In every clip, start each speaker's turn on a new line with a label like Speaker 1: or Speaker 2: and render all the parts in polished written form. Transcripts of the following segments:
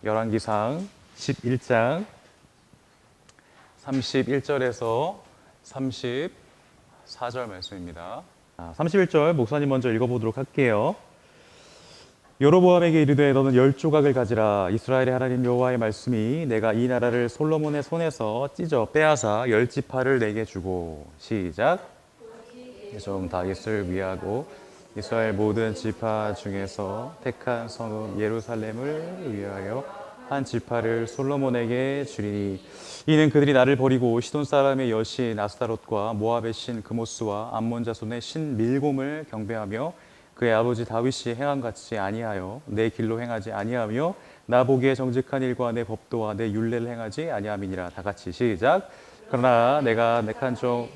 Speaker 1: 열왕기상 11장 31절에서 34절 말씀입니다. 31절 목사님 먼저 읽어보도록 할게요. 여로보암에게 이르되 너는 10조각을 가지라. 이스라엘의 하나님 여호와의 말씀이 내가 이 나라를 솔로몬의 손에서 찢어 빼앗아 10지파를 내게 주고 시작. 좀 다윗을 위하고 이스라엘 모든 지파 중에서 택한 성읍 예루살렘을 위하여 한 지파를 솔로몬에게 주리니 이는 그들이 나를 버리고 시돈 사람의 여신 아스타롯과 모압의 신 그모스와 암몬 자손의 신 밀곰을 경배하며 그의 아버지 다윗이 행함같이 아니하여 내 길로 행하지 아니하며 나 보기에 정직한 일과 내 법도와 내 율례를 행하지 아니함이니라. 다 같이 시작. 그러나 내가 택한 종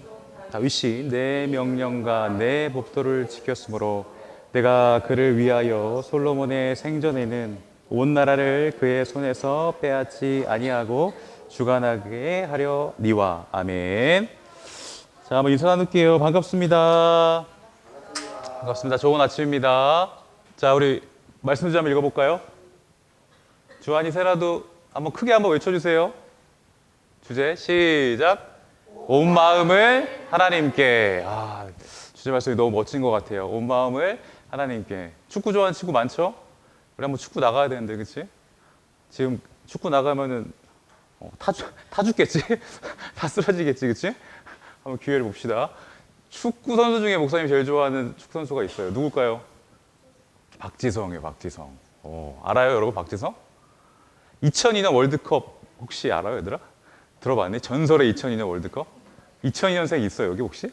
Speaker 1: 다윗이 내 명령과 내 법도를 지켰으므로 내가 그를 위하여 솔로몬의 생전에는 온 나라를 그의 손에서 빼앗지 아니하고 주관하게 하려니와. 아멘. 자, 한번 인사 나눌게요. 반갑습니다. 반갑습니다. 좋은 아침입니다. 자, 우리 말씀 좀 읽어볼까요? 주한이 세라도 한번 크게 한번 외쳐주세요. 주제 시작. 온 마음을 하나님께. 주제 말씀이 너무 멋진 것 같아요. 온 마음을 하나님께. 축구 좋아하는 친구 많죠? 우리 한번 축구 나가야 되는데, 그치? 지금 축구 나가면은 타 죽겠지? 다 쓰러지겠지, 그치? 한번 기회를 봅시다. 축구 선수 중에 목사님이 제일 좋아하는 축구 선수가 있어요. 누굴까요? 박지성이에요, 박지성. 알아요, 여러분, 박지성? 2002년 월드컵 혹시 알아요, 얘들아? 들어봤니? 전설의 2002년 월드컵? 2002년생 있어요, 여기 혹시?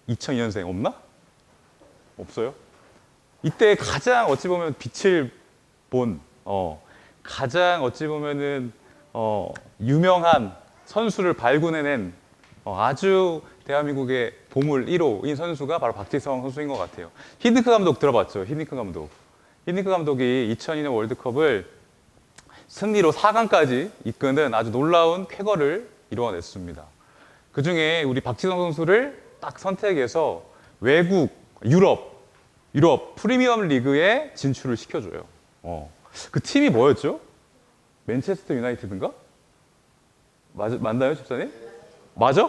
Speaker 1: 2002년생 없나? 없어요? 이때 가장 어찌 보면 빛을 본, 가장 어찌 보면은, 유명한 선수를 발굴해낸 아주 대한민국의 보물 1호인 선수가 바로 박지성 선수인 것 같아요. 히딩크 감독 들어봤죠? 히딩크 감독. 히딩크 감독이 2002년 월드컵을 승리로 4강까지 이끄는 아주 놀라운 쾌거를 이루어냈습니다. 그 중에 우리 박지성 선수를 딱 선택해서 외국, 유럽 프리미엄 리그에 진출을 시켜줘요. 그 팀이 뭐였죠? 맨체스터 유나이티드인가? 맞나요, 집사님? 맞아?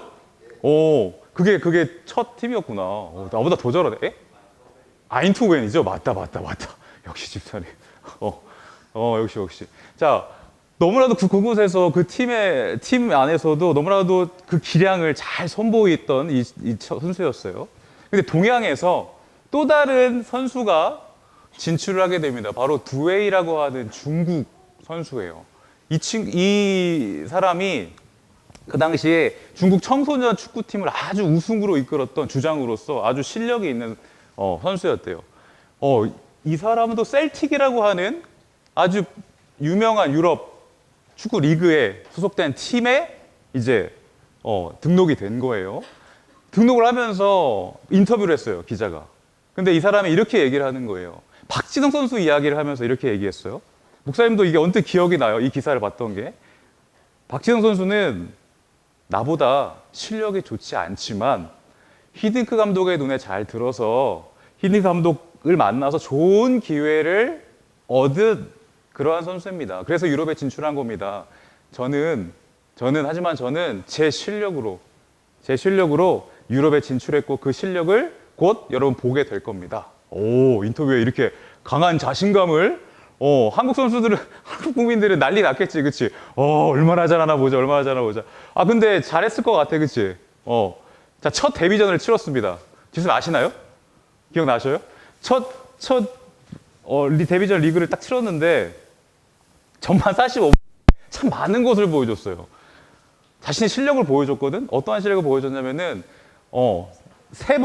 Speaker 1: 그게 첫 팀이었구나. 나보다 더 잘하네. 아인토벤이죠? 맞다. 역시 집사님. 역시. 자, 너무나도 그곳에서 그 팀 안에서도 너무나도 그 기량을 잘 선보였던 이 선수였어요. 근데 동양에서 또 다른 선수가 진출을 하게 됩니다. 바로 두웨이라고 하는 중국 선수예요. 이 사람이 그 당시에 중국 청소년 축구팀을 아주 우승으로 이끌었던 주장으로서 아주 실력이 있는 선수였대요. 이 사람도 셀틱이라고 하는 아주 유명한 유럽 축구 리그에 소속된 팀에 이제 등록이 된 거예요. 등록을 하면서 인터뷰를 했어요, 기자가. 근데 이 사람이 이렇게 얘기를 하는 거예요. 박지성 선수 이야기를 하면서 이렇게 얘기했어요. 목사님도 이게 언뜻 기억이 나요, 이 기사를 봤던 게. 박지성 선수는 나보다 실력이 좋지 않지만 히딩크 감독의 눈에 잘 들어서 히딩크 감독을 만나서 좋은 기회를 얻은 그러한 선수입니다. 그래서 유럽에 진출한 겁니다. 하지만 저는 제 실력으로 유럽에 진출했고 그 실력을 곧 여러분 보게 될 겁니다. 인터뷰에 이렇게 강한 자신감을 한국 국민들은 난리 났겠지, 그치? 얼마나 잘하나 보자. 근데 잘했을 것 같아, 그치? 자, 첫 데뷔전을 치렀습니다. 지금 아시나요? 기억나셔요? 데뷔전 리그를 딱 치렀는데, 전반 45분, 참 많은 것을 보여줬어요. 자신의 실력을 보여줬거든? 어떠한 실력을 보여줬냐면은, 세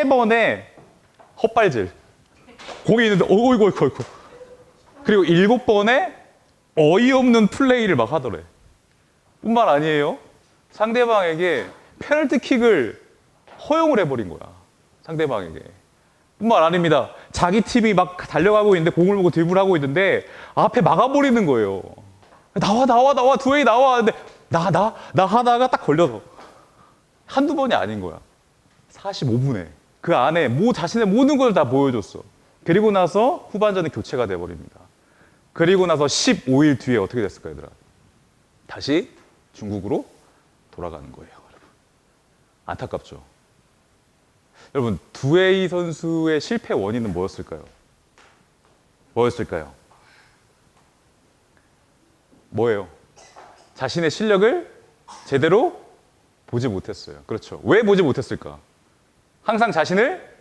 Speaker 1: 번의 헛발질. 공이 있는데, 어이구. 그리고 7번의 어이없는 플레이를 막 하더래. 뿐만 아니에요. 상대방에게 페널티킥을 허용을 해버린 거야. 상대방에게. 뿐만 아닙니다. 자기 팀이 막 달려가고 있는데 공을 보고 드리블 하고 있는데 앞에 막아버리는 거예요. 나와, 두웨이 나와. 근데 나 하다가 딱 걸려서. 한두 번이 아닌 거야. 45분에. 그 안에 자신의 모든 걸 다 보여줬어. 그리고 나서 후반전에 교체가 돼버립니다. 그리고 나서 15일 뒤에 어떻게 됐을까요, 얘들아? 다시 중국으로 돌아가는 거예요, 여러분. 안타깝죠? 여러분, 두웨이 선수의 실패 원인은 뭐였을까요? 뭐였을까요? 뭐예요? 자신의 실력을 제대로 보지 못했어요. 그렇죠. 왜 보지 못했을까? 항상 자신을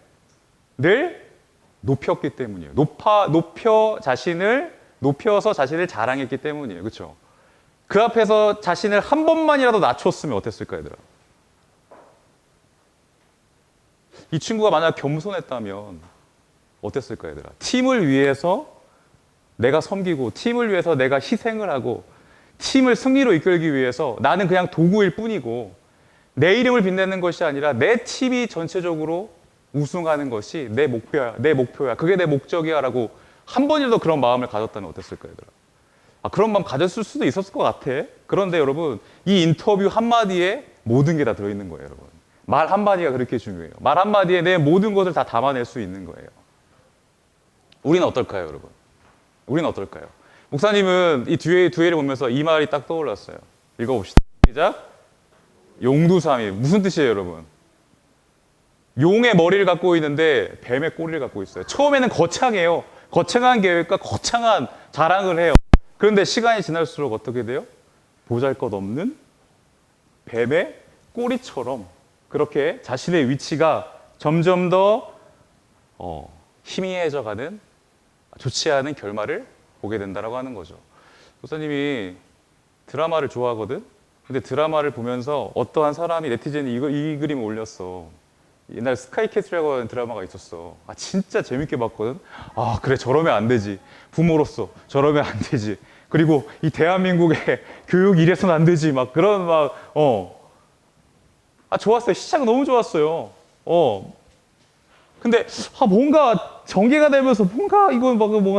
Speaker 1: 늘 높였기 때문이에요. 높여서 자신을 자랑했기 때문이에요. 그렇죠. 그 앞에서 자신을 한 번만이라도 낮췄으면 어땠을까, 얘들아? 이 친구가 만약 겸손했다면 어땠을까, 얘들아? 팀을 위해서 내가 섬기고, 팀을 위해서 내가 희생을 하고, 팀을 승리로 이끌기 위해서 나는 그냥 도구일 뿐이고, 내 이름을 빛내는 것이 아니라 내 팀이 전체적으로 우승하는 것이 내 목표야. 그게 내 목적이야. 라고 한 번이라도 그런 마음을 가졌다면 어땠을까, 얘들아? 그런 마음 가졌을 수도 있었을 것 같아. 그런데 여러분, 이 인터뷰 한마디에 모든 게 다 들어있는 거예요, 여러분. 말 한마디가 그렇게 중요해요. 말 한마디에 내 모든 것을 다 담아낼 수 있는 거예요. 우리는 어떨까요, 여러분? 우리는 어떨까요? 목사님은 이 뒤에를 보면서 이 말이 딱 떠올랐어요. 읽어봅시다. 시작. 용두삼위. 무슨 뜻이에요, 여러분? 용의 머리를 갖고 있는데 뱀의 꼬리를 갖고 있어요. 처음에는 거창해요. 거창한 계획과 거창한 자랑을 해요. 그런데 시간이 지날수록 어떻게 돼요? 보잘것없는 뱀의 꼬리처럼 그렇게 자신의 위치가 점점 더 희미해져가는 좋지 않은 결말을 보게 된다라고 하는 거죠. 목사님이 드라마를 좋아하거든? 근데 드라마를 보면서 어떠한 사람이 네티즌이 이 그림을 올렸어. 옛날 스카이캐슬이라고 하는 드라마가 있었어. 진짜 재밌게 봤거든? 그래, 저러면 안 되지. 부모로서 저러면 안 되지. 그리고 이 대한민국의 교육 이래서는 안 되지. 막 그런 좋았어요. 시작 너무 좋았어요. 근데 뭔가 전개가 되면서 뭔가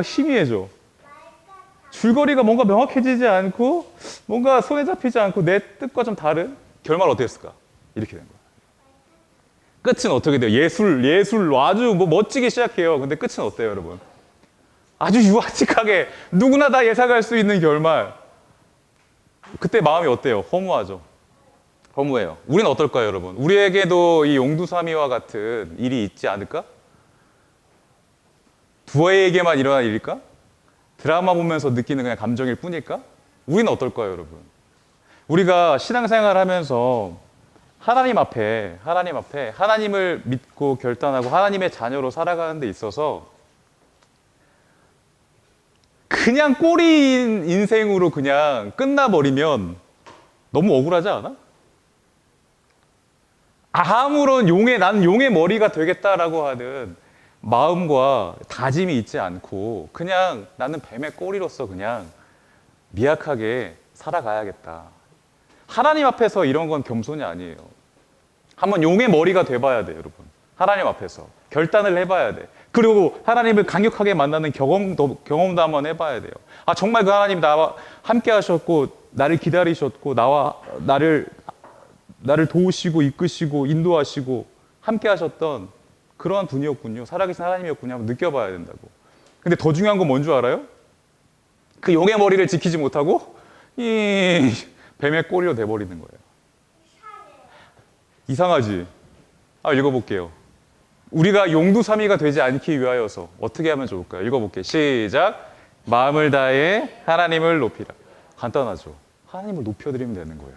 Speaker 1: 희미해져. 줄거리가 뭔가 명확해지지 않고 뭔가 손에 잡히지 않고 내 뜻과 좀 다른 결말 어떻게 했을까? 이렇게 된 거야. 끝은 어떻게 돼요? 예술 아주 멋지게 시작해요. 근데 끝은 어때요, 여러분? 아주 유아틱하게 누구나 다 예상할 수 있는 결말. 그때 마음이 어때요? 허무하죠. 허무해요. 우리는 어떨까요, 여러분? 우리에게도 이 용두사미와 같은 일이 있지 않을까? 두어에게만 일어난 일일까? 드라마 보면서 느끼는 그냥 감정일 뿐일까? 우리는 어떨까요, 여러분? 우리가 신앙생활 하면서 하나님 앞에 하나님을 믿고 결단하고 하나님의 자녀로 살아가는 데 있어서 그냥 꼬리인 인생으로 그냥 끝나버리면 너무 억울하지 않아? 아무런 나는 용의 머리가 되겠다라고 하는 마음과 다짐이 있지 않고 그냥 나는 뱀의 꼬리로서 그냥 미약하게 살아가야겠다. 하나님 앞에서 이런 건 겸손이 아니에요. 한번 용의 머리가 돼봐야 돼요, 여러분. 하나님 앞에서 결단을 해봐야 돼. 그리고 하나님을 강력하게 만나는 경험도 한번 해봐야 돼요. 정말 그 하나님 나와 함께 하셨고 나를 기다리셨고 나를 도우시고 이끄시고 인도하시고 함께 하셨던 그러한 분이었군요. 살아계신 하나님이었군요. 한번 느껴봐야 된다고. 근데 더 중요한 건 뭔 줄 알아요? 그 용의 머리를 지키지 못하고 이 뱀의 꼬리로 돼버리는 거예요. 이상하지? 읽어볼게요. 우리가 용두사미가 되지 않기 위하여서 어떻게 하면 좋을까요? 읽어볼게요. 시작. 마음을 다해 하나님을 높이라. 간단하죠. 하나님을 높여드리면 되는 거예요.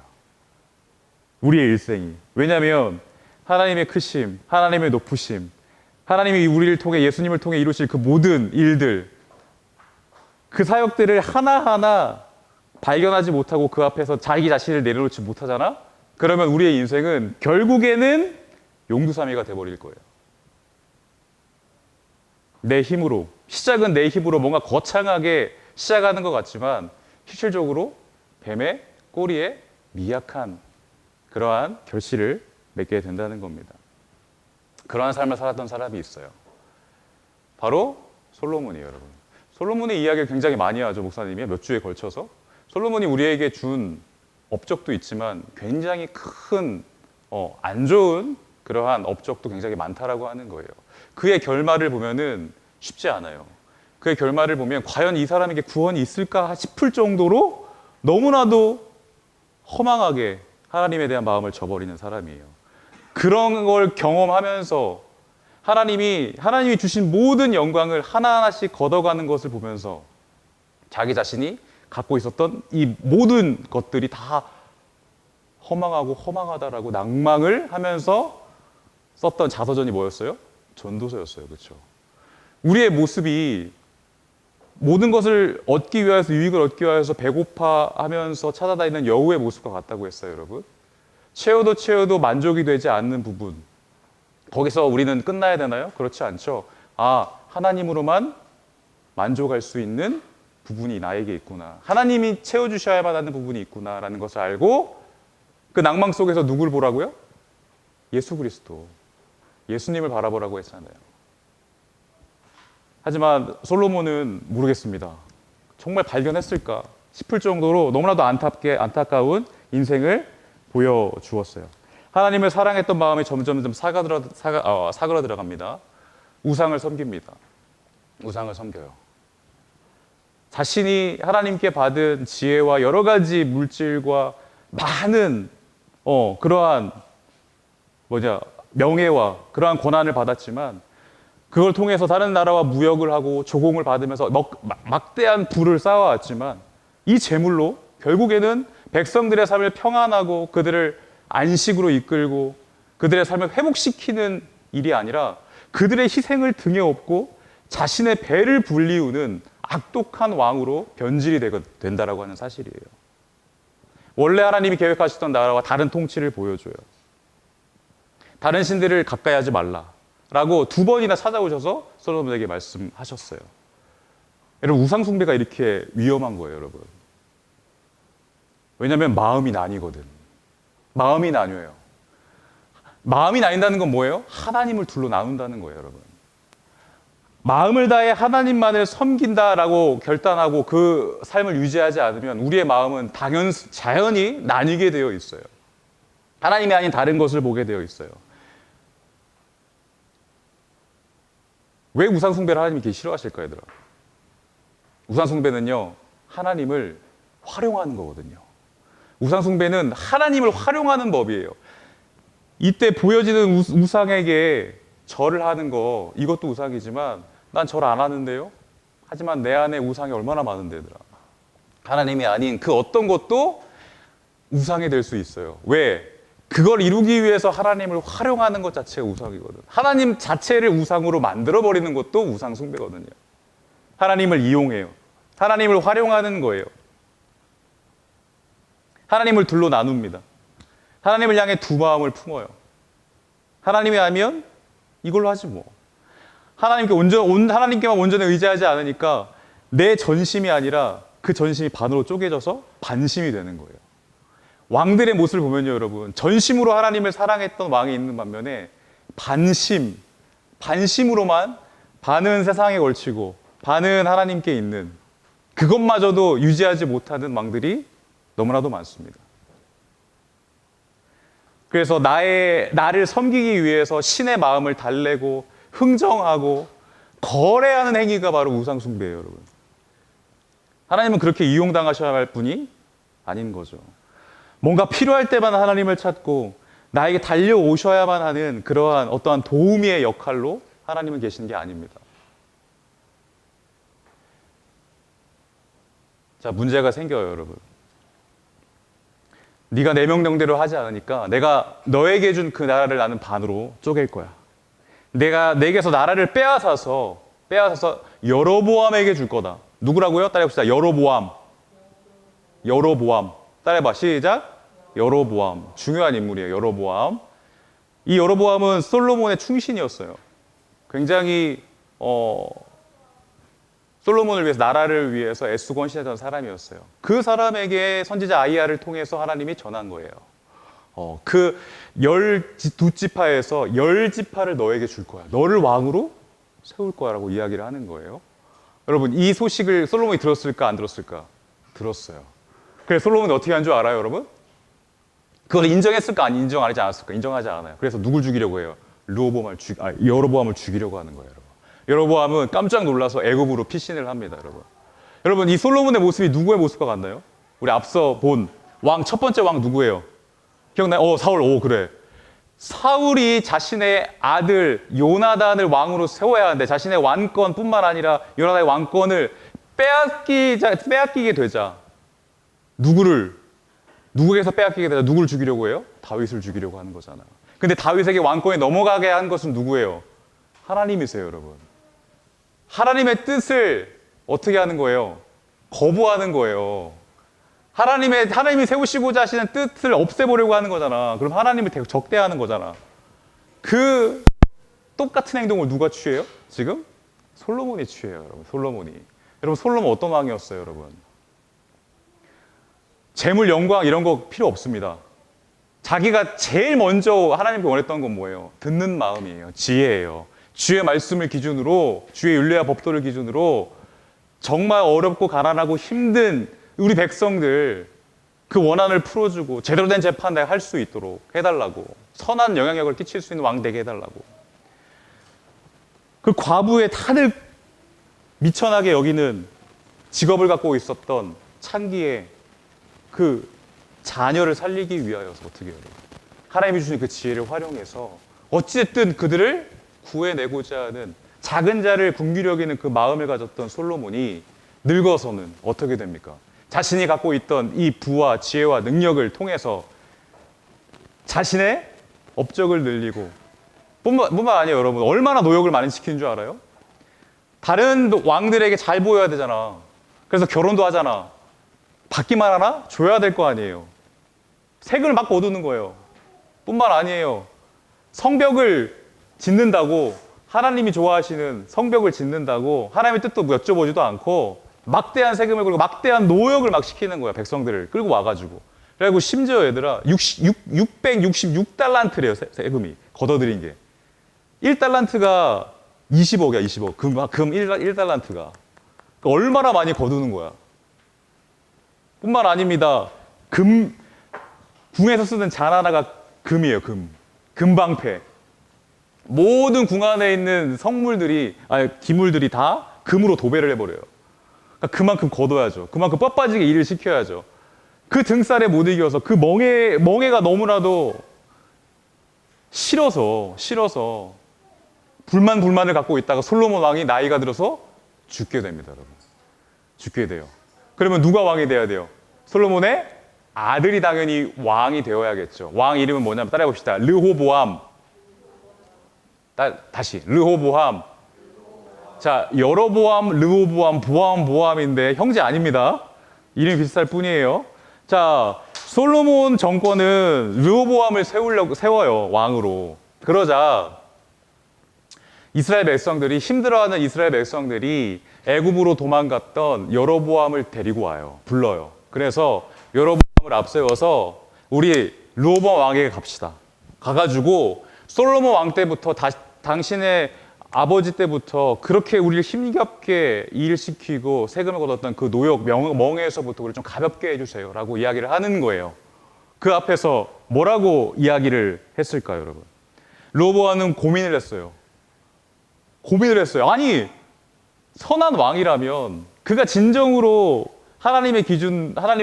Speaker 1: 우리의 일생이. 왜냐하면 하나님의 크심, 하나님의 높으심, 하나님이 우리를 통해 예수님을 통해 이루실 그 모든 일들, 그 사역들을 하나하나 발견하지 못하고 그 앞에서 자기 자신을 내려놓지 못하잖아? 그러면 우리의 인생은 결국에는 용두사미가 돼버릴 거예요. 내 힘으로, 시작은 내 힘으로 뭔가 거창하게 시작하는 것 같지만 실질적으로 뱀의 꼬리에 미약한 그러한 결실을 맺게 된다는 겁니다. 그러한 삶을 살았던 사람이 있어요. 바로 솔로몬이에요, 여러분. 솔로몬의 이야기를 굉장히 많이 하죠, 목사님이 몇 주에 걸쳐서. 솔로몬이 우리에게 준 업적도 있지만 굉장히 큰 안 좋은 그러한 업적도 굉장히 많다라고 하는 거예요. 그의 결말을 보면은 쉽지 않아요. 그의 결말을 보면 과연 이 사람에게 구원이 있을까 싶을 정도로 너무나도 허망하게 하나님에 대한 마음을 저버리는 사람이에요. 그런 걸 경험하면서 하나님이 주신 모든 영광을 하나하나씩 걷어가는 것을 보면서 자기 자신이 갖고 있었던 이 모든 것들이 다 허망하고 허망하다라고 낭망을 하면서 썼던 자서전이 뭐였어요? 전도서였어요. 그렇죠? 우리의 모습이 모든 것을 얻기 위해서, 유익을 얻기 위해서 배고파하면서 찾아다니는 여우의 모습과 같다고 했어요, 여러분. 채워도 만족이 되지 않는 부분. 거기서 우리는 끝나야 되나요? 그렇지 않죠. 하나님으로만 만족할 수 있는 부분이 나에게 있구나. 하나님이 채워주셔야만 하는 부분이 있구나라는 것을 알고 그 낭망 속에서 누굴 보라고요? 예수 그리스도. 예수님을 바라보라고 했잖아요. 하지만 솔로몬은 모르겠습니다. 정말 발견했을까 싶을 정도로 너무나도 안타까운 인생을 보여주었어요. 하나님을 사랑했던 마음이 점점 사그라들어갑니다. 우상을 섬깁니다. 우상을 섬겨요. 자신이 하나님께 받은 지혜와 여러 가지 물질과 많은 그러한 명예와 그러한 권한을 받았지만 그걸 통해서 다른 나라와 무역을 하고 조공을 받으면서 막대한 부를 쌓아왔지만 이 재물로 결국에는 백성들의 삶을 평안하고 그들을 안식으로 이끌고 그들의 삶을 회복시키는 일이 아니라 그들의 희생을 등에 업고 자신의 배를 불리우는 악독한 왕으로 변질이 된다라고 하는 사실이에요. 원래 하나님이 계획하셨던 나라와 다른 통치를 보여줘요. 다른 신들을 가까이 하지 말라라고 2번이나 찾아오셔서 솔로몬에게 말씀하셨어요. 여러분, 우상 숭배가 이렇게 위험한 거예요, 여러분. 왜냐하면 마음이 나뉘거든. 마음이 나뉘어요. 마음이 나뉜다는 건 뭐예요? 하나님을 둘로 나눈다는 거예요, 여러분. 마음을 다해 하나님만을 섬긴다라고 결단하고 그 삶을 유지하지 않으면 우리의 마음은 자연히 나뉘게 되어 있어요. 하나님이 아닌 다른 것을 보게 되어 있어요. 왜 우상숭배를 하나님이 이렇게 싫어하실까요, 얘들아? 우상숭배는요, 하나님을 활용하는 거거든요. 우상숭배는 하나님을 활용하는 법이에요. 이때 보여지는 우상에게 절을 하는 거, 이것도 우상이지만 난 절 안 하는데요? 하지만 내 안에 우상이 얼마나 많은데, 얘들아. 하나님이 아닌 그 어떤 것도 우상이 될 수 있어요. 왜? 그걸 이루기 위해서 하나님을 활용하는 것 자체가 우상이거든. 하나님 자체를 우상으로 만들어버리는 것도 우상 숭배거든요. 하나님을 이용해요. 하나님을 활용하는 거예요. 하나님을 둘로 나눕니다. 하나님을 향해 두 마음을 품어요. 하나님이 아니면 이걸로 하지 뭐. 하나님께만 온전히 의지하지 않으니까 내 전심이 아니라 그 전심이 반으로 쪼개져서 반심이 되는 거예요. 왕들의 모습을 보면요, 여러분. 전심으로 하나님을 사랑했던 왕이 있는 반면에 반심으로만 반은 세상에 걸치고 반은 하나님께 있는 그것마저도 유지하지 못하는 왕들이 너무나도 많습니다. 그래서 나를 섬기기 위해서 신의 마음을 달래고 흥정하고 거래하는 행위가 바로 우상숭배예요, 여러분. 하나님은 그렇게 이용당하셔야 할 분이 아닌 거죠. 뭔가 필요할 때만 하나님을 찾고 나에게 달려오셔야만 하는 그러한 어떠한 도우미의 역할로 하나님은 계시는 게 아닙니다. 자, 문제가 생겨요, 여러분. 네가 내 명령대로 하지 않으니까 내가 너에게 준 그 나라를 나는 반으로 쪼갤 거야. 내가 내게서 나라를 빼앗아서 여로보암에게 줄 거다. 누구라고요? 따라해봅시다. 여로보암. 따라해봐. 시작. 여로보암. 중요한 인물이에요. 여로보암. 이 여로보암은 솔로몬의 충신이었어요. 굉장히 솔로몬을 위해서, 나라를 위해서 애쓰고 헌신했던 사람이었어요. 그 사람에게 선지자 아이야를 통해서 하나님이 전한 거예요. 그 12지파에서 10지파를 너에게 줄 거야. 너를 왕으로 세울 거야라고 이야기를 하는 거예요. 여러분, 이 소식을 솔로몬이 들었을까, 안 들었을까? 들었어요. 그래서 솔로몬이 어떻게 한 줄 알아요, 여러분? 그걸 인정했을까, 아니 인정하지 않았을까? 인정하지 않아요. 그래서 누굴 죽이려고 해요? 여로보암을 죽이려고 하는 거예요, 여러분. 여로보암은 깜짝 놀라서 애굽으로 피신을 합니다, 여러분. 여러분, 이 솔로몬의 모습이 누구의 모습과 같나요? 우리 앞서 본 왕, 첫 번째 왕 누구예요? 기억나요? 사울. 그래. 사울이 자신의 아들 요나단을 왕으로 세워야 하는데 자신의 왕권뿐만 아니라 요나단의 왕권을 빼앗기게 되자 누구에게서 빼앗기게 되자 누구를 죽이려고 해요? 다윗을 죽이려고 하는 거잖아요. 근데 다윗에게 왕권이 넘어가게 한 것은 누구예요? 하나님이세요, 여러분. 하나님의 뜻을 어떻게 하는 거예요? 거부하는 거예요. 하나님이 세우시고자 하시는 뜻을 없애보려고 하는 거잖아. 그럼 하나님을 적대하는 거잖아. 그 똑같은 행동을 누가 취해요? 지금? 솔로몬이 취해요, 여러분. 여러분, 솔로몬 어떤 왕이었어요, 여러분? 재물, 영광 이런 거 필요 없습니다. 자기가 제일 먼저 하나님께 원했던 건 뭐예요? 듣는 마음이에요. 지혜예요. 주의 말씀을 기준으로, 주의 율례와 법도를 기준으로 정말 어렵고 가난하고 힘든 우리 백성들 그 원한을 풀어주고 제대로 된 재판을 할 수 있도록 해달라고, 선한 영향력을 끼칠 수 있는 왕 되게 해달라고. 그 과부의 다들 미천하게 여기는 직업을 갖고 있었던 창기의 그 자녀를 살리기 위하여서 어떻게 해요? 하나님이 주신 그 지혜를 활용해서 어찌됐든 그들을 구해내고자 하는 작은 자를 긍휼히 여기는 그 마음을 가졌던 솔로몬이 늙어서는 어떻게 됩니까? 자신이 갖고 있던 이 부와 지혜와 능력을 통해서 자신의 업적을 늘리고 뿐만 아니에요, 여러분. 얼마나 노역을 많이 시키는 줄 알아요? 다른 왕들에게 잘 보여야 되잖아. 그래서 결혼도 하잖아. 받기만 하나? 줘야 될 거 아니에요. 세금을 막 거두는 거예요. 뿐만 아니에요. 성벽을 짓는다고, 하나님이 좋아하시는 성벽을 짓는다고 하나님의 뜻도 여쭤보지도 않고 막대한 세금을 걸고 막대한 노역을 막 시키는 거야. 백성들을 끌고 와가지고. 그래가지고 심지어 얘들아 666달란트래요. 세금이 걷어들인 게 1달란트가 20억이야. 20억. 금 1달란트가 그러니까 얼마나 많이 거두는 거야. 뿐만 아닙니다. 궁에서 쓰는 잔 하나가 금이에요. 금방패. 모든 궁 안에 있는 기물들이 다 금으로 도배를 해버려요. 그러니까 그만큼 거둬야죠. 그만큼 뻣빠지게 일을 시켜야죠. 그 등살에 못 이겨서 그 멍해가 너무나도 싫어서 불만을 갖고 있다가 솔로몬 왕이 나이가 들어서 죽게 됩니다, 여러분. 죽게 돼요. 그러면 누가 왕이 돼야 돼요? 솔로몬의 아들이 당연히 왕이 되어야겠죠. 왕 이름은 뭐냐면 따라해 봅시다. 르호보암. 다시 르호보암. 자, 여로보암, 르호보암, 보암인데 형제 아닙니다. 이름이 비슷할 뿐이에요. 자, 솔로몬 정권은 르호보암을 세워요, 왕으로. 그러자 힘들어하는 이스라엘 백성들이 애굽으로 도망갔던 여로보암을 데리고 와요. 불러요. 그래서 여로보암을 앞세워서 우리 르호보암 왕에게 갑시다. 가가지고 솔로몬 왕 때부터 당신의 아버지 때부터 그렇게 우리를 힘겹게 일시키고 세금을 걷었던 그 노역, 멍에서부터 우리를 좀 가볍게 해주세요 라고 이야기를 하는 거예요. 그 앞에서 뭐라고 이야기를 했을까요, 여러분? 르호보암은 고민을 했어요. 아니, 선한 왕이라면, 그가 진정으로 하나님의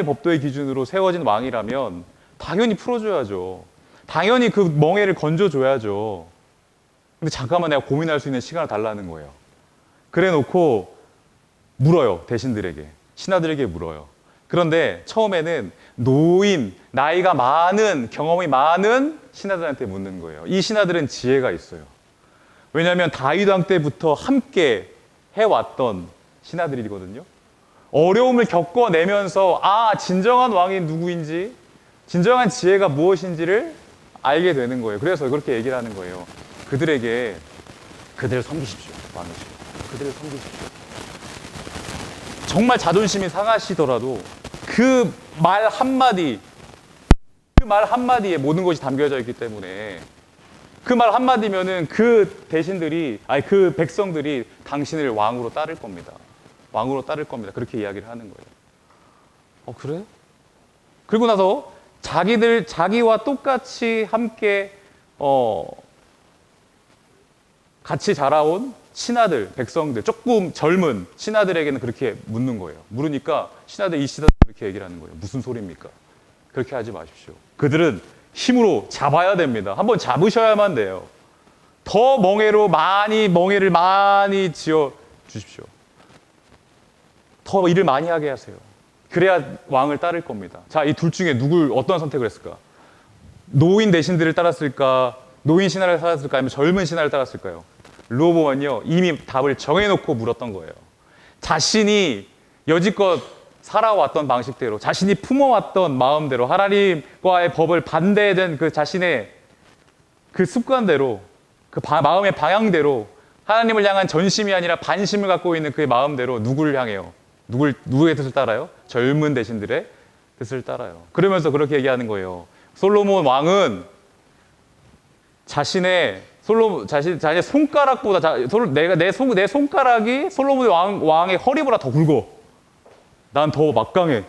Speaker 1: 법도의 기준으로 세워진 왕이라면 당연히 풀어줘야죠. 당연히 그 멍에를 건져줘야죠. 근데 잠깐만 내가 고민할 수 있는 시간을 달라는 거예요. 그래 놓고 물어요. 대신들에게. 신하들에게 물어요. 그런데 처음에는 나이가 많은, 경험이 많은 신하들한테 묻는 거예요. 이 신하들은 지혜가 있어요. 왜냐하면 다윗 왕 때부터 함께 해왔던 신하들이거든요. 어려움을 겪어내면서 진정한 왕이 누구인지, 진정한 지혜가 무엇인지를 알게 되는 거예요. 그래서 그렇게 얘기를 하는 거예요. 그들을 섬기십시오. 왕이시여. 그들을 섬기십시오. 정말 자존심이 상하시더라도 그 말 한마디에 모든 것이 담겨져 있기 때문에 그 말 한마디면은 그 백성들이 당신을 왕으로 따를 겁니다. 그렇게 이야기를 하는 거예요. 그래? 그리고 나서 자기와 똑같이 함께 같이 자라온 신하들, 백성들, 조금 젊은 신하들에게는 그렇게 묻는 거예요. 물으니까 신하들, 이 신하들 그렇게 얘기를 하는 거예요. 무슨 소리입니까? 그렇게 하지 마십시오. 그들은 힘으로 잡아야 됩니다. 한번 잡으셔야만 돼요. 더 멍해를 많이 지어 주십시오. 더 일을 많이 하게 하세요. 그래야 왕을 따를 겁니다. 자, 이 둘 중에 어떤 선택을 했을까? 노인 대신들을 따랐을까? 노인 신하를 따랐을까? 아니면 젊은 신하를 따랐을까요? 르호보암은요, 이미 답을 정해놓고 물었던 거예요. 자신이 여지껏 살아왔던 방식대로, 자신이 품어왔던 마음대로, 하나님과의 법을 반대된 그 자신의 그 습관대로, 그 마음의 방향대로, 하나님을 향한 전심이 아니라 반심을 갖고 있는 그의 마음대로 누구를 향해요? 누구의 뜻을 따라요? 젊은 대신들의 뜻을 따라요. 그러면서 그렇게 얘기하는 거예요. 솔로몬 왕은 자신의 손가락보다 내 손가락이 솔로몬 왕의 허리보다 더 굵어. 난 더 막강해.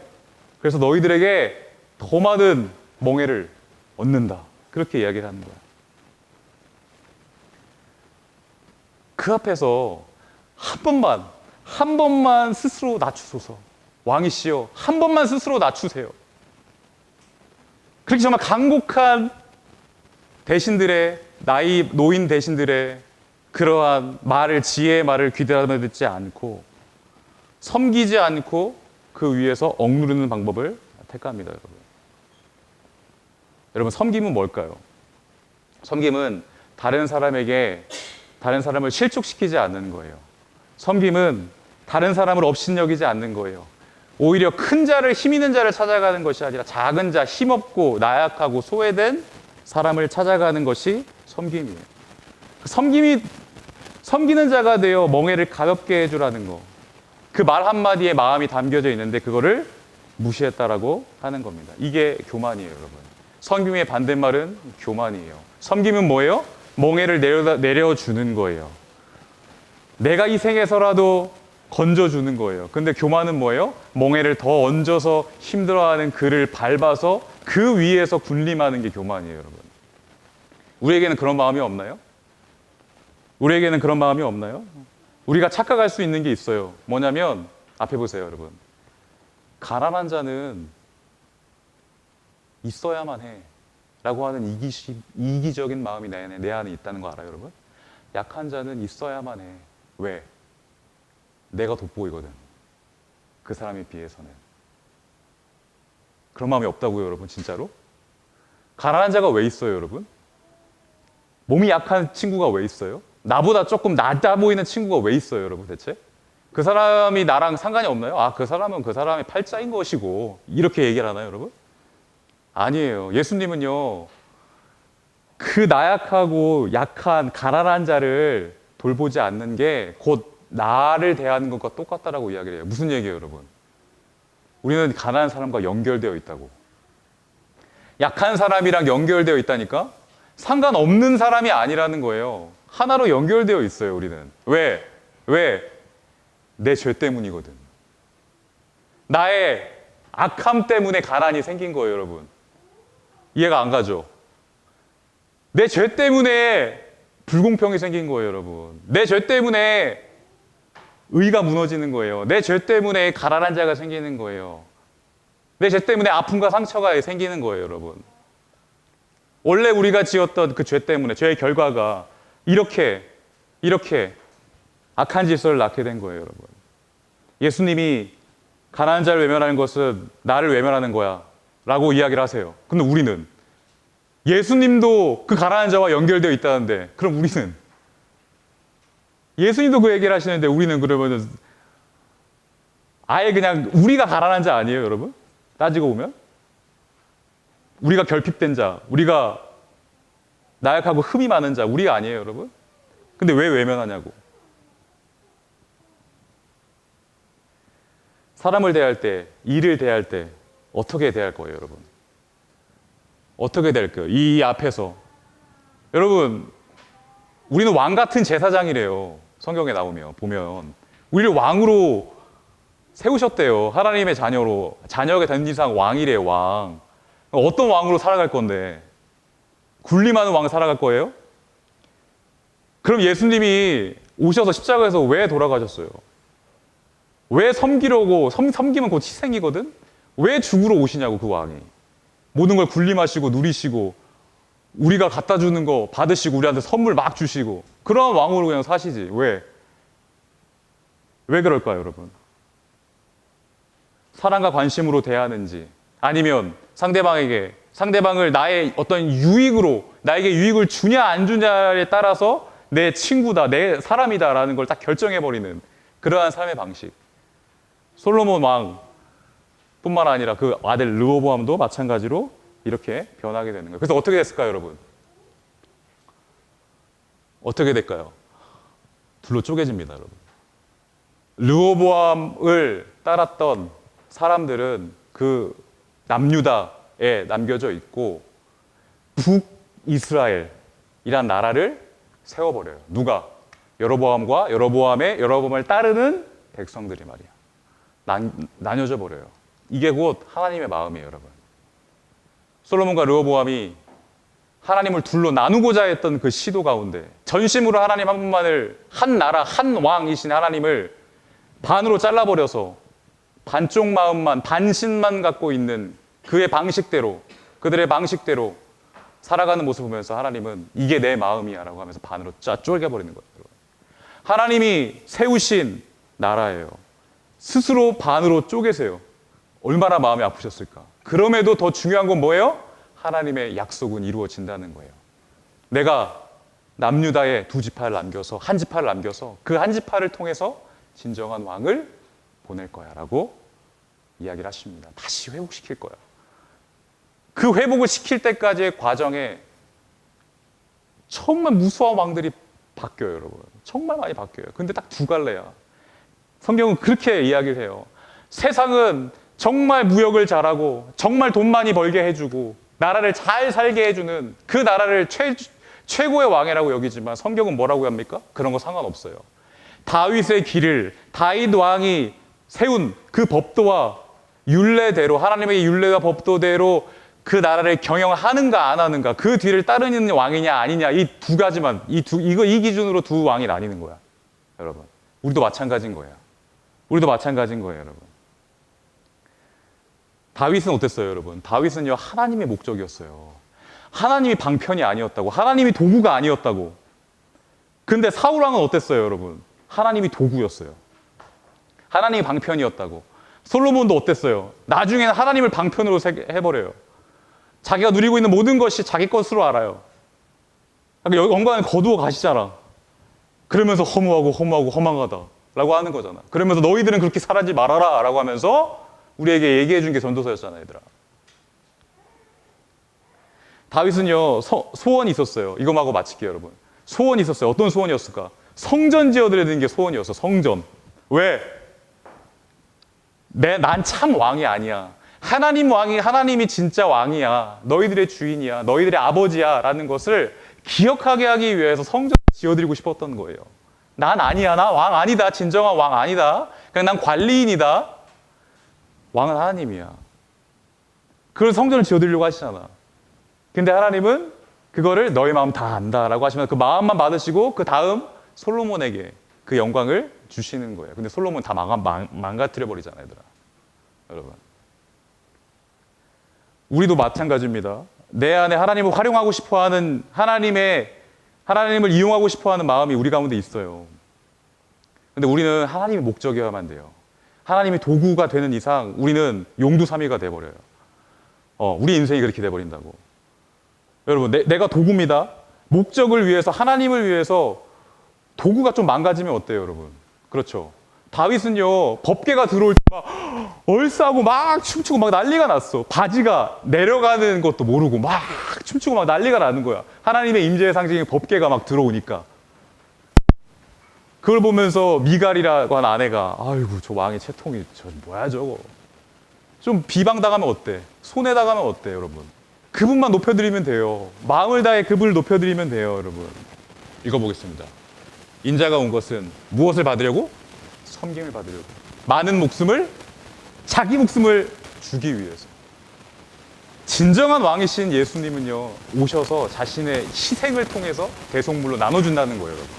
Speaker 1: 그래서 너희들에게 더 많은 멍에를 얻는다. 그렇게 이야기를 하는 거야. 그 앞에서 한 번만 스스로 낮추소서. 왕이시여, 한 번만 스스로 낮추세요. 그렇게 정말 간곡한 노인 대신들의 그러한 지혜의 말을 귀담아 듣지 않고, 섬기지 않고 그 위에서 억누르는 방법을 택합니다, 여러분. 여러분, 섬김은 뭘까요? 섬김은 다른 사람을 실족시키지 않는 거예요. 섬김은 다른 사람을 업신여기지 않는 거예요. 오히려 힘 있는 자를 찾아가는 것이 아니라 작은 자, 힘없고 나약하고 소외된 사람을 찾아가는 것이 섬김이에요. 섬기는 자가 되어 멍에를 가볍게 해주라는 거. 그 말 한마디에 마음이 담겨져 있는데 그거를 무시했다라고 하는 겁니다. 이게 교만이에요, 여러분. 섬김의 반대말은 교만이에요. 섬김은 뭐예요? 멍에를 내려주는 거예요. 내가 희생해서라도 건져주는 거예요. 근데 교만은 뭐예요? 멍에를 더 얹어서 힘들어하는 그를 밟아서 그 위에서 군림하는 게 교만이에요, 여러분. 우리에게는 그런 마음이 없나요? 우리가 착각할 수 있는 게 있어요. 뭐냐면, 앞에 보세요, 여러분. 가난한 자는 있어야만 해. 라고 하는 이기적인 마음이 내 안에 있다는 거 알아요, 여러분? 약한 자는 있어야만 해. 왜? 내가 돋보이거든. 그 사람에 비해서는. 그런 마음이 없다고요, 여러분, 진짜로? 가난한 자가 왜 있어요, 여러분? 몸이 약한 친구가 왜 있어요? 나보다 조금 낮아 보이는 친구가 왜 있어요, 여러분, 대체? 그 사람이 나랑 상관이 없나요? 그 사람은 그 사람의 팔자인 것이고, 이렇게 얘기를 하나요, 여러분? 아니에요. 예수님은요, 그 나약하고 약한 가난한 자를 돌보지 않는 게 곧 나를 대하는 것과 똑같다라고 이야기를 해요. 무슨 얘기예요, 여러분? 우리는 가난한 사람과 연결되어 있다고. 약한 사람이랑 연결되어 있다니까? 상관없는 사람이 아니라는 거예요. 하나로 연결되어 있어요, 우리는. 왜? 내 죄 때문이거든. 나의 악함 때문에 가난이 생긴 거예요, 여러분. 이해가 안 가죠? 내 죄 때문에 불공평이 생긴 거예요, 여러분. 내 죄 때문에 의가 무너지는 거예요. 내 죄 때문에 가난한 자가 생기는 거예요. 내 죄 때문에 아픔과 상처가 생기는 거예요, 여러분. 원래 우리가 지었던 그 죄 때문에, 죄의 결과가 이렇게 악한 짓을 낳게 된 거예요, 여러분. 예수님이 가난한 자를 외면하는 것은 나를 외면하는 거야 라고 이야기를 하세요. 근데 우리는 예수님도 그 가난한 자와 연결되어 있다는데, 그럼 우리는 예수님도 그 얘기를 하시는데 우리는 그러면 아예 그냥 우리가 가난한 자 아니에요, 여러분? 따지고 보면 우리가 결핍된 자, 우리가 나약하고 흠이 많은 자, 우리가 아니에요, 여러분? 근데 왜 외면하냐고. 사람을 대할 때, 일을 대할 때 어떻게 대할 거예요, 여러분? 어떻게 될까요? 이 앞에서. 여러분, 우리는 왕 같은 제사장이래요. 성경에 보면. 우리를 왕으로 세우셨대요. 하나님의 자녀가 된 이상 왕이래요, 왕. 어떤 왕으로 살아갈 건데? 군림하는 왕 살아갈 거예요? 그럼 예수님이 오셔서 십자가에서 왜 돌아가셨어요? 왜 섬기려고, 섬기면 곧 희생이거든? 왜 죽으러 오시냐고, 그 왕이. 모든 걸 군림하시고 누리시고 우리가 갖다 주는 거 받으시고 우리한테 선물 막 주시고 그런 왕으로 그냥 사시지. 왜? 왜 그럴까요, 여러분? 사랑과 관심으로 대하는지 아니면 상대방을 나의 어떤 유익으로 나에게 유익을 주냐 안 주냐에 따라서 내 친구다, 내 사람이다라는 걸 딱 결정해버리는 그러한 삶의 방식. 솔로몬 왕뿐만 아니라 그 아들 르호보암도 마찬가지로 이렇게 변하게 되는 거예요. 그래서 어떻게 됐을까요, 여러분? 어떻게 될까요? 둘로 쪼개집니다, 여러분. 르호보암을 따랐던 사람들은 그 남유다에 남겨져 있고 북이스라엘이란 나라를 세워버려요. 누가? 여로보암과 여로보암을 따르는 백성들이 말이야. 나뉘어져 버려요. 이게 곧 하나님의 마음이에요, 여러분. 솔로몬과 르호보암이 하나님을 둘로 나누고자 했던 그 시도 가운데 전심으로 하나님 한 분만을, 한 나라 한 왕이신 하나님을 반으로 잘라버려서 반쪽 마음만, 반신만 갖고 있는 그의 방식대로, 그들의 방식대로 살아가는 모습을 보면서 하나님은 이게 내 마음이야 라고 하면서 반으로 쪼개버리는 거예요. 하나님이 세우신 나라예요. 스스로 반으로 쪼개세요. 얼마나 마음이 아프셨을까. 그럼에도 더 중요한 건 뭐예요? 하나님의 약속은 이루어진다는 거예요. 내가 남유다에 두 지파를 남겨서 한 지파를 남겨서 그 한 지파를 통해서 진정한 왕을 보낼 거야 라고 이야기를 하십니다. 다시 회복시킬 거야. 그 회복을 시킬 때까지의 과정에 정말 무수한 왕들이 바뀌어요, 여러분. 정말 많이 바뀌어요. 근데 딱 두 갈래야. 성경은 그렇게 이야기를 해요. 세상은 정말 무역을 잘하고 정말 돈 많이 벌게 해주고 나라를 잘 살게 해주는 그 나라를 최고의 왕이라고 여기지만 성경은 뭐라고 합니까? 그런 거 상관없어요. 다윗의 길을 다윗 왕이 세운 그 법도와 윤례대로, 하나님의 윤례와 법도대로 그 나라를 경영하는가 안 하는가, 그 뒤를 따르는 왕이냐 아니냐, 이 두 가지만, 이 기준으로 두 왕이 나뉘는 거야, 여러분. 우리도 마찬가지인 거예요. 여러분. 다윗은 어땠어요, 여러분? 다윗은요, 하나님의 목적이었어요. 하나님이 방편이 아니었다고, 하나님이 도구가 아니었다고. 근데 사울왕은 어땠어요, 여러분? 하나님이 도구였어요. 하나님이 방편이었다고. 솔로몬도 어땠어요? 나중에는 하나님을 방편으로 해버려요. 자기가 누리고 있는 모든 것이 자기 것으로 알아요. 그러니까 영광을 거두어 가시잖아. 그러면서 허무하다 라고 하는 거잖아. 그러면서 너희들은 그렇게 살지 말아라 라고 하면서 우리에게 얘기해 준 게 전도서였잖아요, 얘들아. 다윗은요, 소원이 있었어요. 이거하고 마칠게요, 여러분. 소원이 있었어요. 어떤 소원이었을까? 성전 지어드리는 게 소원이었어, 성전. 왜? 난 참 왕이 아니야. 하나님이 진짜 왕이야. 너희들의 주인이야. 너희들의 아버지야. 라는 것을 기억하게 하기 위해서 성전을 지어드리고 싶었던 거예요. 난 아니야. 나 왕 아니다. 진정한 왕 아니다. 그냥 난 관리인이다. 왕은 하나님이야. 그걸 성전을 지어드리려고 하시잖아. 근데 하나님은 그거를 너희 마음 다 안다라고 하시면 그 마음만 받으시고 그 다음 솔로몬에게 그 영광을 주시는 거예요. 근데 솔로몬은 다 망가뜨려 버리잖아요, 얘들아. 여러분. 우리도 마찬가지입니다. 내 안에 하나님을 활용하고 싶어하는 하나님을 이용하고 싶어하는 마음이 우리 가운데 있어요. 근데 우리는 하나님의 목적이어야만 돼요. 하나님이 도구가 되는 이상 우리는 용두사미가 돼버려요. 우리 인생이 그렇게 돼버린다고. 여러분, 내가 도구입니다. 목적을 위해서, 하나님을 위해서 도구가 좀 망가지면 어때요, 여러분? 그렇죠. 다윗은요, 법궤가 들어올 때 막 얼싸고 막 춤추고 막 난리가 났어. 바지가 내려가는 것도 모르고 막 춤추고 막 난리가 나는 거야. 하나님의 임재의 상징인 법궤가 막 들어오니까. 그걸 보면서 미갈이라고 한 아내가 아이고 저 왕의 채통이 저 뭐야 저거. 좀 비방당하면 어때? 손해당하면 어때, 여러분? 그분만 높여드리면 돼요. 마음을 다해 그분을 높여드리면 돼요, 여러분. 읽어보겠습니다. 인자가 온 것은 무엇을 받으려고? 섬김을 받으려고. 자기 목숨을 주기 위해서. 진정한 왕이신 예수님은요, 오셔서 자신의 희생을 통해서 대속물로 나눠준다는 거예요, 여러분.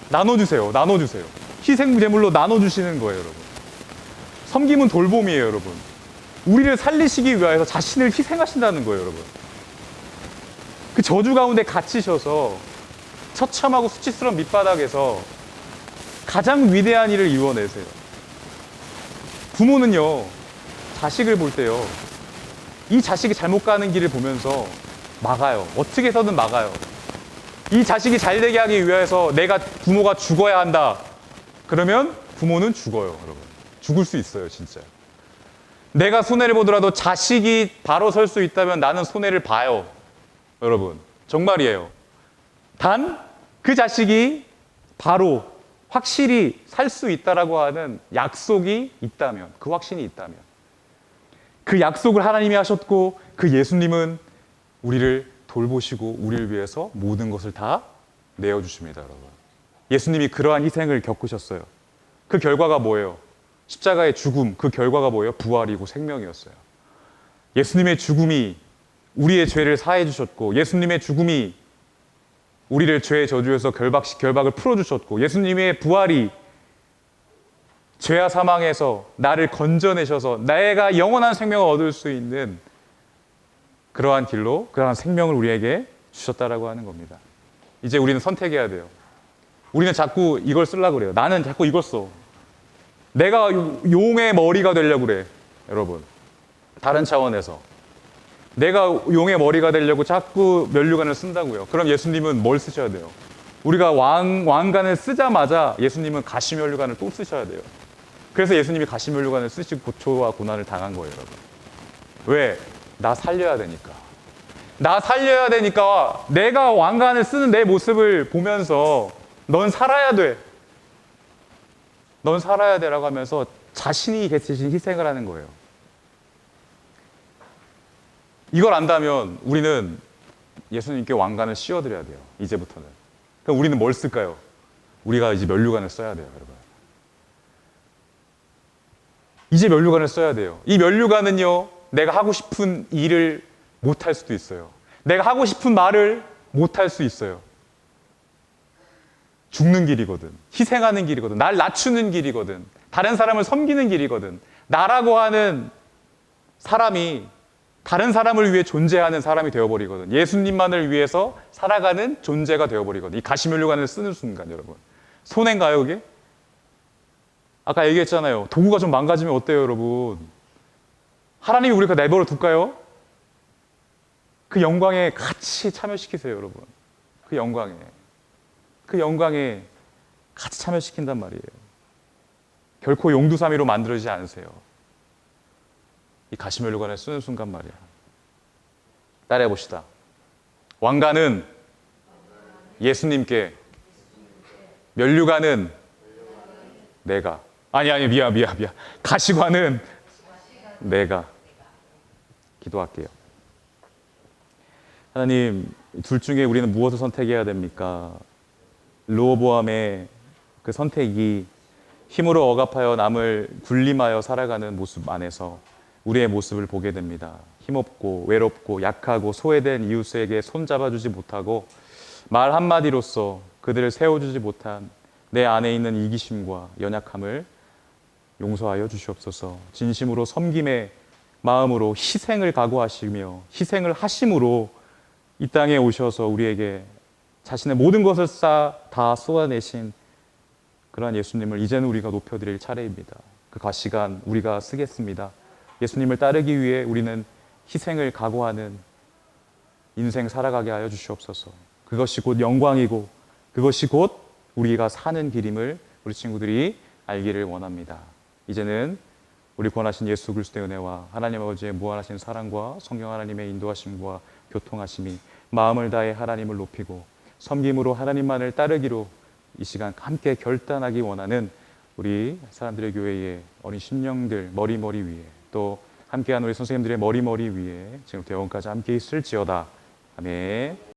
Speaker 1: 나눠주세요. 나눠주세요. 희생 제물로 나눠주시는 거예요, 여러분. 섬김은 돌봄이에요, 여러분. 우리를 살리시기 위하여서 자신을 희생하신다는 거예요, 여러분. 그 저주 가운데 갇히셔서 처참하고 수치스러운 밑바닥에서 가장 위대한 일을 이뤄내세요. 부모는요, 자식을 볼 때요, 이 자식이 잘못 가는 길을 보면서 막아요. 어떻게 해서든 막아요. 이 자식이 잘 되게 하기 위해서 내가 부모가 죽어야 한다. 그러면 부모는 죽어요, 여러분. 죽을 수 있어요, 진짜. 내가 손해를 보더라도 자식이 바로 설 수 있다면 나는 손해를 봐요. 여러분, 정말이에요. 단, 그 자식이 바로 확실히 살 수 있다라고 하는 약속이 있다면, 그 확신이 있다면, 그 약속을 하나님이 하셨고, 그 예수님은 우리를 돌보시고 우리를 위해서 모든 것을 다 내어주십니다, 여러분. 예수님이 그러한 희생을 겪으셨어요. 그 결과가 뭐예요? 십자가의 죽음, 그 결과가 뭐예요? 부활이고 생명이었어요. 예수님의 죽음이 우리의 죄를 사해 주셨고, 예수님의 죽음이 우리를 죄의 저주에서 결박을 풀어주셨고, 예수님의 부활이 죄와 사망에서 나를 건져내셔서 내가 영원한 생명을 얻을 수 있는 그러한 길로 그러한 생명을 우리에게 주셨다라고 하는 겁니다. 이제 우리는 선택해야 돼요. 우리는 자꾸 이걸 쓰려고 그래요. 나는 자꾸 이걸 써. 내가 용의 머리가 되려고 그래, 여러분. 다른 차원에서. 내가 용의 머리가 되려고 자꾸 면류관을 쓴다고요. 그럼 예수님은 뭘 쓰셔야 돼요? 우리가 왕관을 쓰자마자 예수님은 가시면류관을 또 쓰셔야 돼요. 그래서 예수님이 가시면류관을 쓰시고 고초와 고난을 당한 거예요, 여러분. 왜? 나 살려야 되니까. 나 살려야 되니까 내가 왕관을 쓰는 내 모습을 보면서 넌 살아야 돼. 넌 살아야 돼라고 하면서 자신이 대신 희생을 하는 거예요. 이걸 안다면 우리는 예수님께 왕관을 씌워드려야 돼요. 이제부터는. 그럼 우리는 뭘 쓸까요? 우리가 이제 면류관을 써야 돼요, 여러분. 이제 면류관을 써야 돼요. 이 면류관은요, 내가 하고 싶은 일을 못할 수도 있어요. 내가 하고 싶은 말을 못할 수 있어요. 죽는 길이거든. 희생하는 길이거든. 날 낮추는 길이거든. 다른 사람을 섬기는 길이거든. 나라고 하는 사람이 다른 사람을 위해 존재하는 사람이 되어버리거든. 예수님만을 위해서 살아가는 존재가 되어버리거든. 이 가시면류관을 쓰는 순간, 여러분. 손해인가요, 그게? 아까 얘기했잖아요. 도구가 좀 망가지면 어때요, 여러분? 하나님이 우리가 내버려 둘까요? 그 영광에 같이 참여시키세요, 여러분. 그 영광에 같이 참여시킨단 말이에요. 결코 용두사미로 만들어지지 않으세요. 이 가시면류관을 쓰는 순간 말이야. 따라해 봅시다. 왕관은 예수님께, 면류관은 내가. 미안. 가시관은 내가. 기도할게요. 하나님, 둘 중에 우리는 무엇을 선택해야 됩니까? 르호보암의 그 선택이 힘으로 억압하여 남을 군림하여 살아가는 모습 안에서 우리의 모습을 보게 됩니다. 힘없고 외롭고 약하고 소외된 이웃에게 손잡아주지 못하고 말 한마디로써 그들을 세워주지 못한 내 안에 있는 이기심과 연약함을 용서하여 주시옵소서. 진심으로 섬김의 마음으로 희생을 각오하시며 희생을 하심으로 이 땅에 오셔서 우리에게 자신의 모든 것을 다 쏟아내신 그러한 예수님을 이제는 우리가 높여드릴 차례입니다. 그 가시관 우리가 쓰겠습니다. 예수님을 따르기 위해 우리는 희생을 각오하는 인생 살아가게 하여 주시옵소서. 그것이 곧 영광이고 그것이 곧 우리가 사는 길임을 우리 친구들이 알기를 원합니다. 이제는 우리 구원하신 예수 그리스도의 은혜와 하나님 아버지의 무한하신 사랑과 성령 하나님의 인도하심과 교통하심이 마음을 다해 하나님을 높이고 섬김으로 하나님만을 따르기로 이 시간 함께 결단하기 원하는 우리 사람들의 교회의 어린 심령들 머리머리 위에 또 함께한 우리 선생님들의 머리머리 위에 지금부터 영원까지 함께 있을지어다. 아멘.